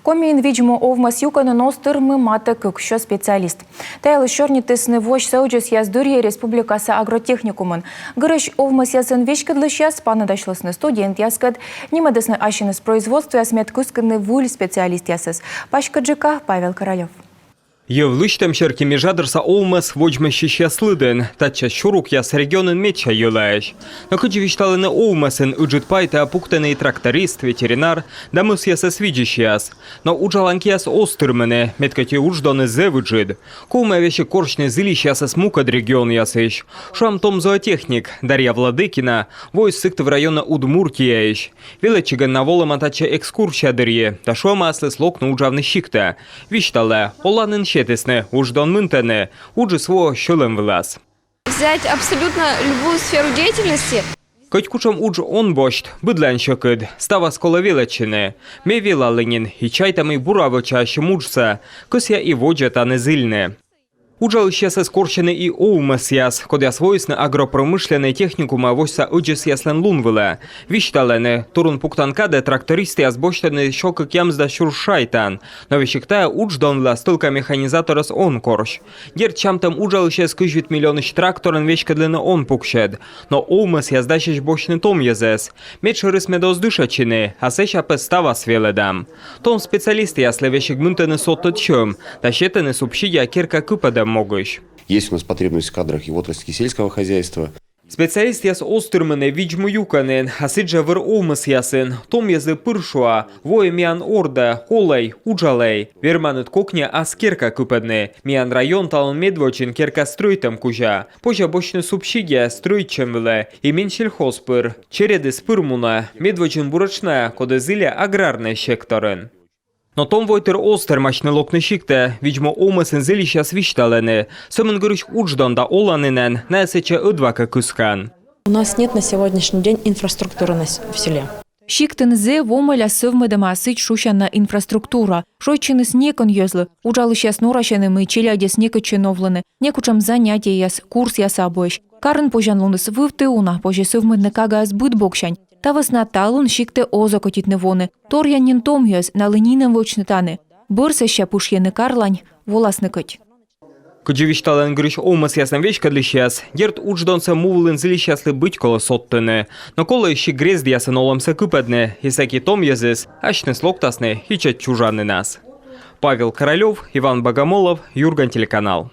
Комін відьму овмас юкану ностыр мыматы күкші специалист. Тайлы шорни тысны вош сауджес яздурье республикасы агротехникумын. Гырыш овмас ясын вешкадлышяс панадашлысны студент яскад, немадысны ашиныс производству ясмет кусканны вуль специалист ясыз. Пашкаджика Павел Королев. Евлыштем шеркими жадырса олмас воджмащи щаслыден, тача шурук яс регионен меча юлаеш. Но хоть вишталыны олмасын уджит пайта опуктанный тракторист, ветеринар, да мыс ясас видишь яс. Но уджаланки яс остырмене, меткати удждоны зевыджид. Колма вещи корчны зылищ ясас мукад регион ясыш. Шам том зоотехник, Дарья Владыкина, войс сыкты в района Удмуртияеш. Величиган на волам атача экскурсия дырье, та шома аслы слокну уджавны щикта. Виштале, оланын щетесне, уждон мынтене, уджи сво щелем влас. Взять абсолютно любую сферу деятельности. Коть кучам удж он бошт, быдлен щекыд, става скола величины. Ме вела ленин, и чайтами буравоча щемуджса, косья и воджа та незильне. Уджал щас скорчены и оумас яс, кодя свойсны агропромышленной техникума войса уджис яслен лунвела. Вишталене, турун пуктанкаде трактористы язбоштаны щокак ямзда щуршайтан, но вещиктая удждон вла стылка механизаторас он корш. Дер чам там уджал щас кыжвит миллионыш тракторен вещкадлены он пукшед, но оумас яздащиш бошны том язес. Мечерыс медоздышачины, а сеща пестава свеледам. Том специалисты ясле вещик мынтены сотточем, тащетены субсидия кирка купада могущ. Есть у нас потребность в кадрах и в отрасли сельского хозяйства. Специалист яс остырмене видьму юканен, а сиджа выр олмас ясен, том язы пыршуа, вое миан орда, холей, уджалей, верманут кокня аскерка купедне, миан район талон медвочин керка стройтам кужа, пожа бочны субсидия стройтчем вле, и меньшельхозпыр, череды спырмуна, медвочин бурачная, коды зиля аграрный секторен. Но том войтер остер мачны локны щикте, видьмо омасын зелища свишталены, сөмін гырыш удждан да оланынен, näсече ыдвака кыскан. У нас нет на сегодняшний день инфраструктуры в селе. Щиктен зе вомаля сывмыдама сыть шущана инфраструктура. Шойчины снекон ёзлы, уджалыш яс норашены мы челяде снека чиновланы, некучам занятия яс, курс яс абойш. Карын пожан луныс вывты уна, поже сывмыдны кага сбыт бокшань. Тавас наталун щикте оза котитны воны, тор янин том ёз на лынинем вочны таны. Бырсыща пушьены карлань, воласны кыть. Куджевиштален грыш омас ясен вещкадлищас, дерт удждонса мувлын зилищаслы быть коло соттыны, но коло ищи грезд ясен оламса кыпедне, и саки том языс, ашны слоктасны, хичат чужаны нас. Павел Королев, Иван Богомолов, Юрган телеканал.